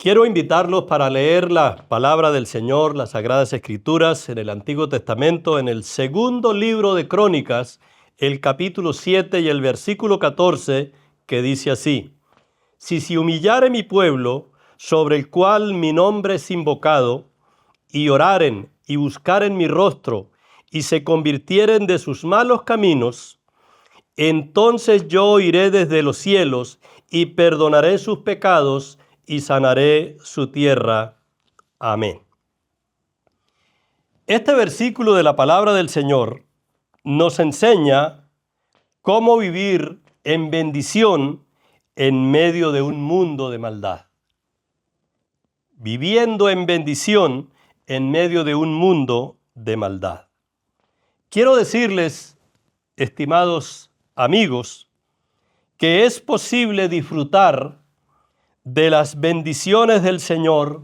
Quiero invitarlos para leer la palabra del Señor, las Sagradas Escrituras, en el Antiguo Testamento, en el segundo libro de Crónicas, el capítulo 7 y el versículo 14, que dice así: Si se humillare mi pueblo, sobre el cual mi nombre es invocado, y oraren y buscaren mi rostro, y se convirtieren de sus malos caminos, entonces yo oiré desde los cielos, y perdonaré sus pecados, y sanaré su tierra. Amén. Este versículo de la palabra del Señor nos enseña cómo vivir en bendición en medio de un mundo de maldad. Viviendo en bendición en medio de un mundo de maldad. Quiero decirles, estimados amigos, que es posible disfrutar de las bendiciones del Señor,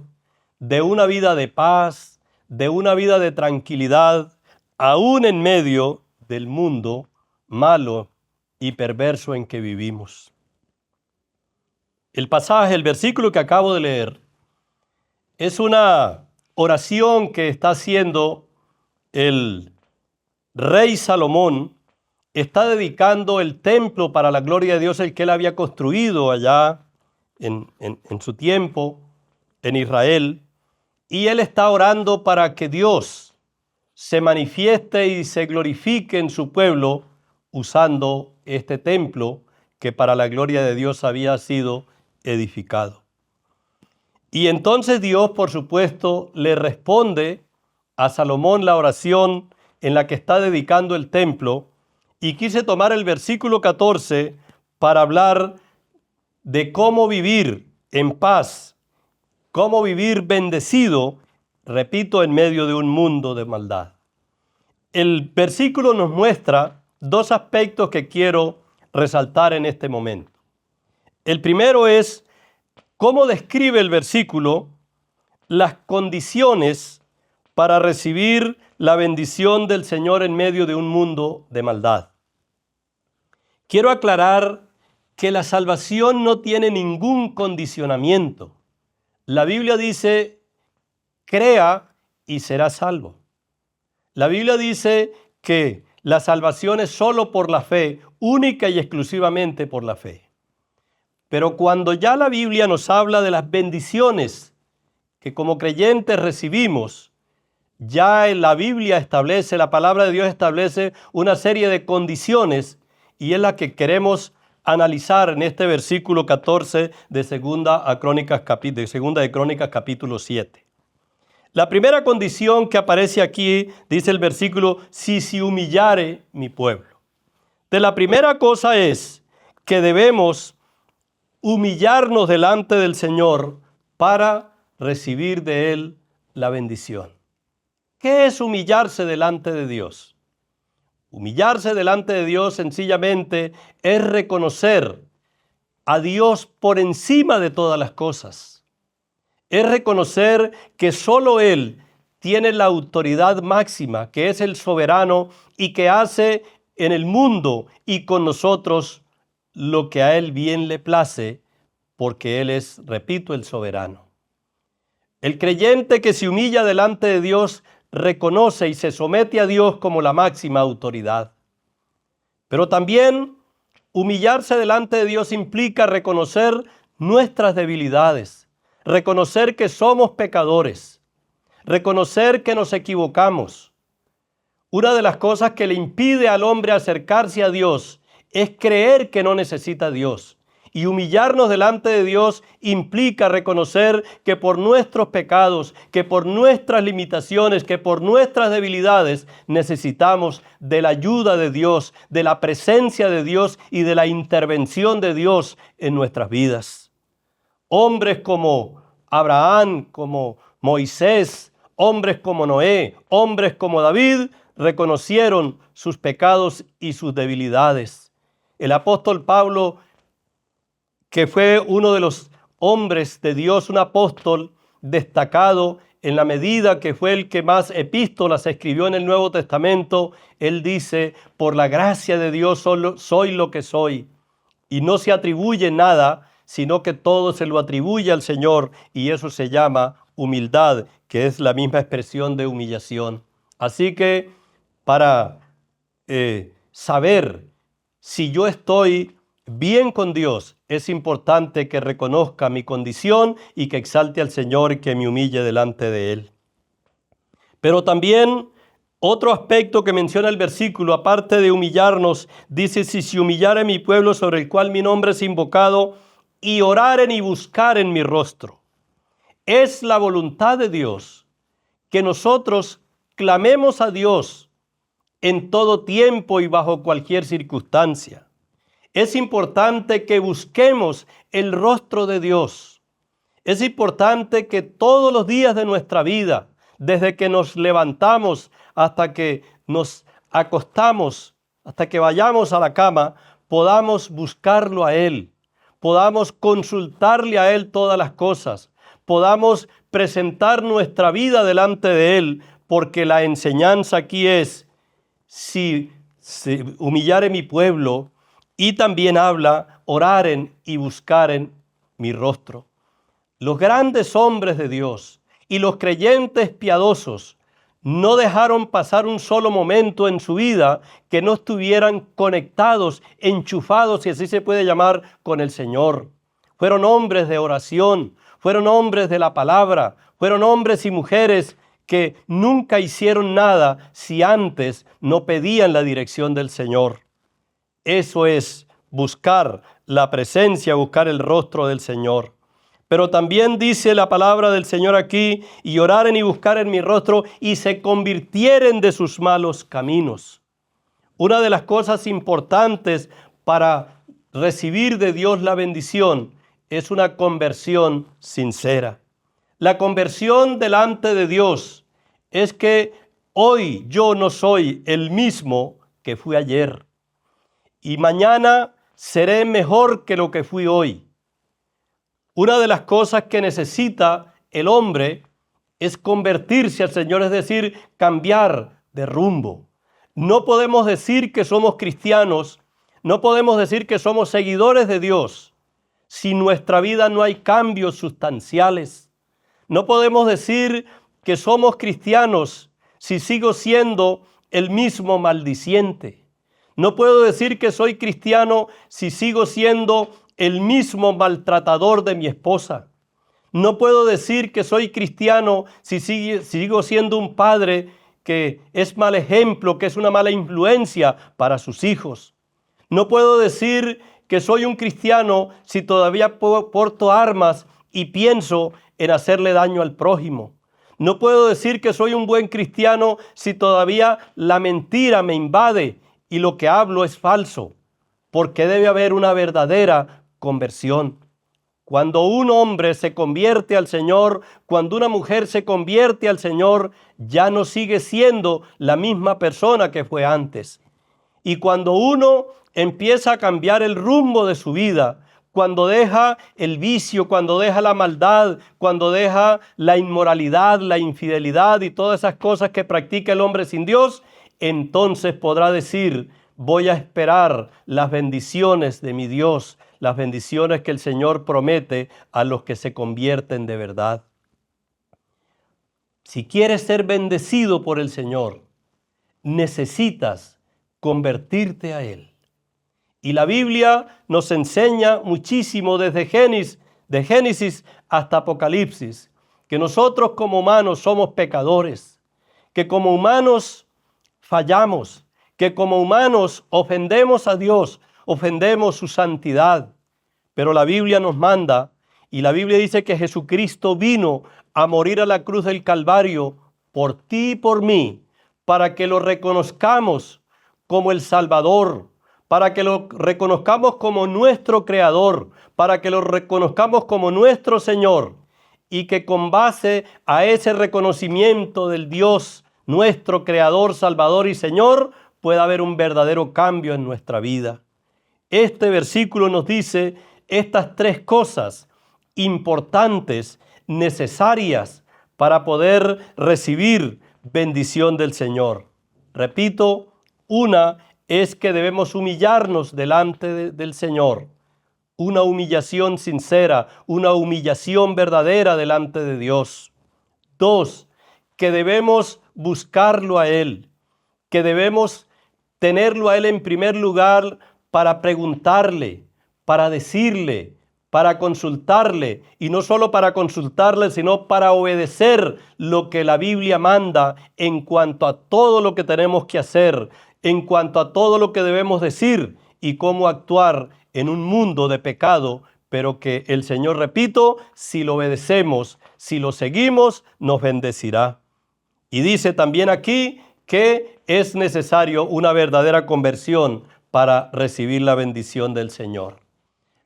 de una vida de paz, de una vida de tranquilidad, aún en medio del mundo malo y perverso en que vivimos. El pasaje, el versículo que acabo de leer, es una oración que está haciendo el rey Salomón. Está dedicando el templo para la gloria de Dios, el que él había construido allá en su tiempo en Israel, y él está orando para que Dios se manifieste y se glorifique en su pueblo usando este templo que para la gloria de Dios había sido edificado. Y entonces Dios, por supuesto, le responde a Salomón la oración en la que está dedicando el templo, y quise tomar el versículo 14 para hablar de cómo vivir en paz, cómo vivir bendecido, repito, en medio de un mundo de maldad. El versículo nos muestra dos aspectos que quiero resaltar en este momento. El primero es cómo describe el versículo las condiciones para recibir la bendición del Señor en medio de un mundo de maldad. Quiero aclarar que la salvación no tiene ningún condicionamiento. La Biblia dice, crea y será salvo. La Biblia dice que la salvación es solo por la fe, única y exclusivamente por la fe. Pero cuando ya la Biblia nos habla de las bendiciones que como creyentes recibimos, ya en la Biblia establece, la palabra de Dios establece una serie de condiciones, y es la que queremos analizar en este versículo 14 de Segunda de Crónicas capítulo 7. La primera condición que aparece aquí, dice el versículo, si se humillare mi pueblo. La primera cosa es que debemos humillarnos delante del Señor para recibir de Él la bendición. ¿Qué es humillarse delante de Dios? Humillarse delante de Dios sencillamente es reconocer a Dios por encima de todas las cosas. Es reconocer que solo Él tiene la autoridad máxima, que es el soberano y que hace en el mundo y con nosotros lo que a Él bien le place, porque Él es, repito, el soberano. El creyente que se humilla delante de Dios reconoce y se somete a Dios como la máxima autoridad. Pero también humillarse delante de Dios implica reconocer nuestras debilidades, reconocer que somos pecadores, reconocer que nos equivocamos. Una de las cosas que le impide al hombre acercarse a Dios es creer que no necesita a Dios. Y humillarnos delante de Dios implica reconocer que por nuestros pecados, que por nuestras limitaciones, que por nuestras debilidades necesitamos de la ayuda de Dios, de la presencia de Dios y de la intervención de Dios en nuestras vidas. Hombres como Abraham, como Moisés, hombres como Noé, hombres como David, reconocieron sus pecados y sus debilidades. El apóstol Pablo, que fue uno de los hombres de Dios, un apóstol destacado en la medida que fue el que más epístolas escribió en el Nuevo Testamento, él dice, por la gracia de Dios solo soy lo que soy, y no se atribuye nada sino que todo se lo atribuye al Señor, y eso se llama humildad, que es la misma expresión de humillación. Así que para saber si yo estoy bien con Dios, es importante que reconozca mi condición y que exalte al Señor y que me humille delante de Él. Pero también otro aspecto que menciona el versículo, aparte de humillarnos, dice: si se humillare mi pueblo sobre el cual mi nombre es invocado, y oraren y buscaren mi rostro. Es la voluntad de Dios que nosotros clamemos a Dios en todo tiempo y bajo cualquier circunstancia. Es importante que busquemos el rostro de Dios. Es importante que todos los días de nuestra vida, desde que nos levantamos hasta que nos acostamos, hasta que vayamos a la cama, podamos buscarlo a Él, podamos consultarle a Él todas las cosas, podamos presentar nuestra vida delante de Él, porque la enseñanza aquí es: si se humillare mi pueblo, y también habla, oraren y buscaren mi rostro. Los grandes hombres de Dios y los creyentes piadosos no dejaron pasar un solo momento en su vida que no estuvieran conectados, enchufados, si así se puede llamar, con el Señor. Fueron hombres de oración, fueron hombres de la palabra, fueron hombres y mujeres que nunca hicieron nada si antes no pedían la dirección del Señor. Eso es buscar la presencia, buscar el rostro del Señor. Pero también dice la palabra del Señor aquí: y oraren y buscaren mi rostro, y se convirtieren de sus malos caminos. Una de las cosas importantes para recibir de Dios la bendición es una conversión sincera. La conversión delante de Dios es que hoy yo no soy el mismo que fui ayer, y mañana seré mejor que lo que fui hoy. Una de las cosas que necesita el hombre es convertirse al Señor, es decir, cambiar de rumbo. No podemos decir que somos cristianos, no podemos decir que somos seguidores de Dios si en nuestra vida no hay cambios sustanciales. No podemos decir que somos cristianos si sigo siendo el mismo maldiciente. No puedo decir que soy cristiano si sigo siendo el mismo maltratador de mi esposa. No puedo decir que soy cristiano si sigo siendo un padre que es mal ejemplo, que es una mala influencia para sus hijos. No puedo decir que soy un cristiano si todavía porto armas y pienso en hacerle daño al prójimo. No puedo decir que soy un buen cristiano si todavía la mentira me invade y lo que hablo es falso, porque debe haber una verdadera conversión. Cuando un hombre se convierte al Señor, cuando una mujer se convierte al Señor, ya no sigue siendo la misma persona que fue antes. Y cuando uno empieza a cambiar el rumbo de su vida, cuando deja el vicio, cuando deja la maldad, cuando deja la inmoralidad, la infidelidad y todas esas cosas que practica el hombre sin Dios, entonces podrá decir: voy a esperar las bendiciones de mi Dios, las bendiciones que el Señor promete a los que se convierten de verdad. Si quieres ser bendecido por el Señor, necesitas convertirte a Él. Y la Biblia nos enseña muchísimo desde Génesis hasta Apocalipsis, que nosotros como humanos somos pecadores, que como humanos fallamos, que como humanos ofendemos a Dios, ofendemos su santidad. Pero la Biblia nos manda, y la Biblia dice que Jesucristo vino a morir a la cruz del Calvario por ti y por mí, para que lo reconozcamos como el Salvador, para que lo reconozcamos como nuestro Creador, para que lo reconozcamos como nuestro Señor, y que con base a ese reconocimiento del Dios, nuestro Creador, Salvador y Señor, pueda haber un verdadero cambio en nuestra vida. Este versículo nos dice estas tres cosas importantes, necesarias para poder recibir bendición del Señor. Repito, una es que debemos humillarnos delante del Señor. una humillación sincera, una humillación verdadera delante de Dios. 2, que debemos buscarlo a Él, que debemos tenerlo a Él en primer lugar para preguntarle, para decirle, para consultarle, y no solo para consultarle, sino para obedecer lo que la Biblia manda en cuanto a todo lo que tenemos que hacer, en cuanto a todo lo que debemos decir y cómo actuar en un mundo de pecado, pero que el Señor, repito, si lo obedecemos, si lo seguimos, nos bendecirá. Y dice también aquí que es necesario una verdadera conversión para recibir la bendición del Señor.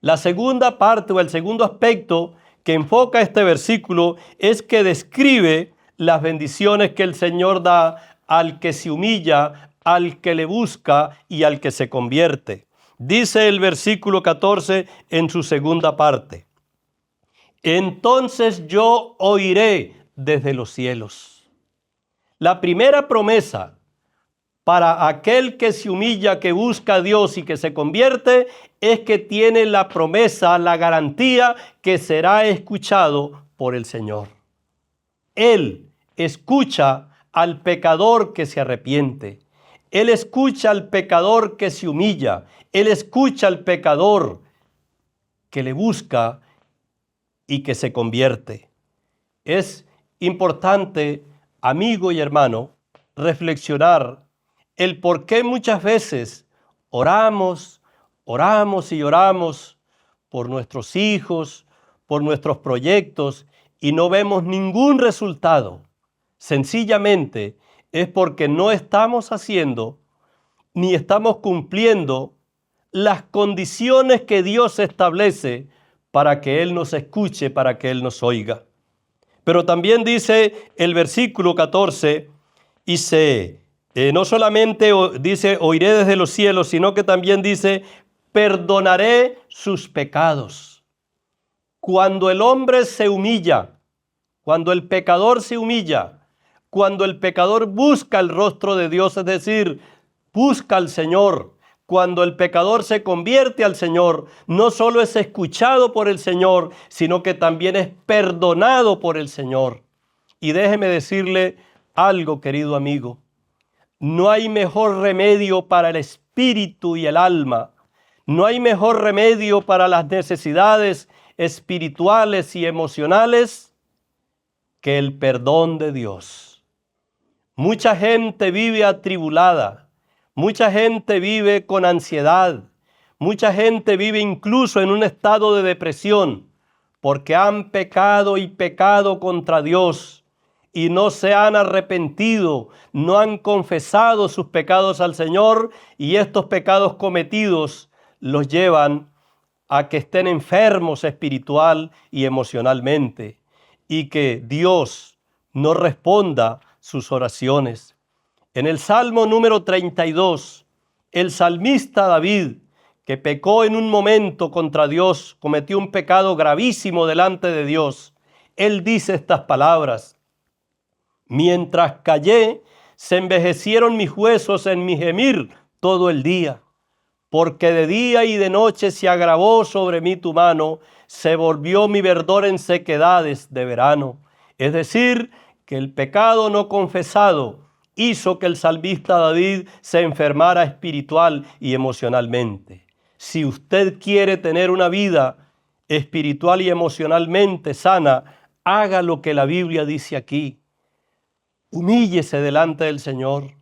La segunda parte o el segundo aspecto que enfoca este versículo es que describe las bendiciones que el Señor da al que se humilla, al que le busca y al que se convierte. Dice el versículo 14 en su segunda parte: entonces yo oiré desde los cielos. La primera promesa para aquel que se humilla, que busca a Dios y que se convierte, es que tiene la promesa, la garantía que será escuchado por el Señor. Él escucha al pecador que se arrepiente. Él escucha al pecador que se humilla. Él escucha al pecador que le busca y que se convierte. Es importante, amigo y hermano, reflexionar el por qué muchas veces oramos y oramos por nuestros hijos, por nuestros proyectos y no vemos ningún resultado. Sencillamente es porque no estamos haciendo ni estamos cumpliendo las condiciones que Dios establece para que Él nos escuche, para que Él nos oiga. Pero también dice el versículo 14, no solamente dice oiré desde los cielos, sino que también dice perdonaré sus pecados. Cuando el hombre se humilla, cuando el pecador se humilla, cuando el pecador busca el rostro de Dios, es decir, busca al Señor, cuando el pecador se convierte al Señor, no solo es escuchado por el Señor, sino que también es perdonado por el Señor. Y déjeme decirle algo, querido amigo. No hay mejor remedio para el espíritu y el alma. No hay mejor remedio para las necesidades espirituales y emocionales que el perdón de Dios. Mucha gente vive atribulada. Mucha gente vive con ansiedad. Mucha gente vive incluso en un estado de depresión porque han pecado y pecado contra Dios y no se han arrepentido, no han confesado sus pecados al Señor y estos pecados cometidos los llevan a que estén enfermos espiritual y emocionalmente y que Dios no responda sus oraciones. En el Salmo número 32, el salmista David, que pecó en un momento contra Dios, cometió un pecado gravísimo delante de Dios, él dice estas palabras: mientras callé, se envejecieron mis huesos en mi gemir todo el día, porque de día y de noche se agravó sobre mí tu mano, se volvió mi verdor en sequedades de verano. Es decir, que el pecado no confesado hizo que el salmista David se enfermara espiritual y emocionalmente. Si usted quiere tener una vida espiritual y emocionalmente sana, haga lo que la Biblia dice aquí. Humíllese delante del Señor.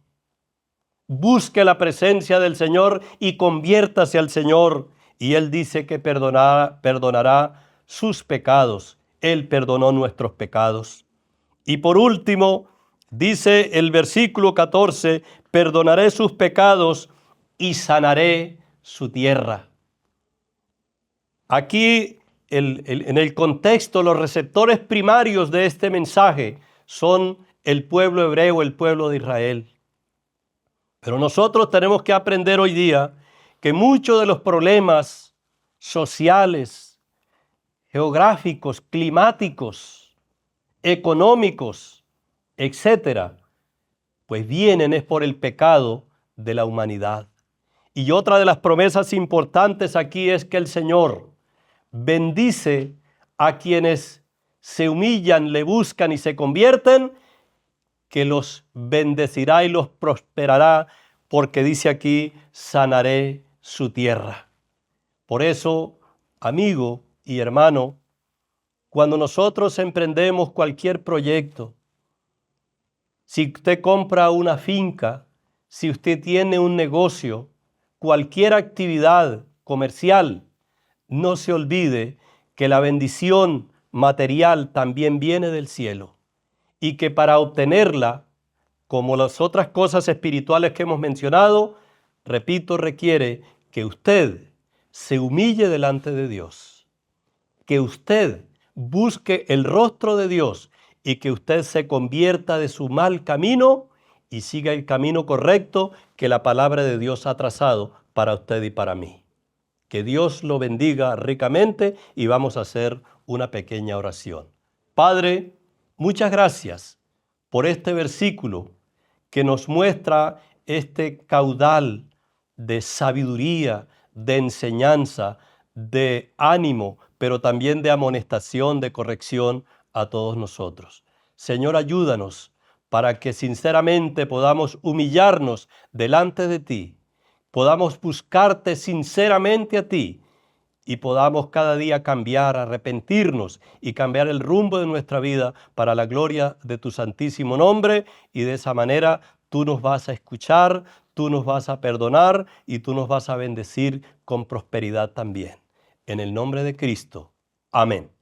Busque la presencia del Señor y conviértase al Señor. Y Él dice que perdonará sus pecados. Él perdonó nuestros pecados. Y por último, dice el versículo 14, perdonaré sus pecados y sanaré su tierra. Aquí, en el contexto, los receptores primarios de este mensaje son el pueblo hebreo, el pueblo de Israel. Pero nosotros tenemos que aprender hoy día que muchos de los problemas sociales, geográficos, climáticos, económicos, etcétera, pues vienen es por el pecado de la humanidad. Y otra de las promesas importantes aquí es que el Señor bendice a quienes se humillan, le buscan y se convierten, que los bendecirá y los prosperará, porque dice aquí, sanaré su tierra. Por eso, amigo y hermano, cuando nosotros emprendemos cualquier proyecto, si usted compra una finca, si usted tiene un negocio, cualquier actividad comercial, no se olvide que la bendición material también viene del cielo y que para obtenerla, como las otras cosas espirituales que hemos mencionado, repito, requiere que usted se humille delante de Dios, que usted busque el rostro de Dios y que usted se convierta de su mal camino y siga el camino correcto que la palabra de Dios ha trazado para usted y para mí. Que Dios lo bendiga ricamente y vamos a hacer una pequeña oración. Padre, muchas gracias por este versículo que nos muestra este caudal de sabiduría, de enseñanza, de ánimo, pero también de amonestación, de corrección a todos nosotros. Señor, ayúdanos para que sinceramente podamos humillarnos delante de ti, podamos buscarte sinceramente a ti y podamos cada día cambiar, arrepentirnos y cambiar el rumbo de nuestra vida para la gloria de tu santísimo nombre, y de esa manera tú nos vas a escuchar, tú nos vas a perdonar y tú nos vas a bendecir con prosperidad también. En el nombre de Cristo. Amén.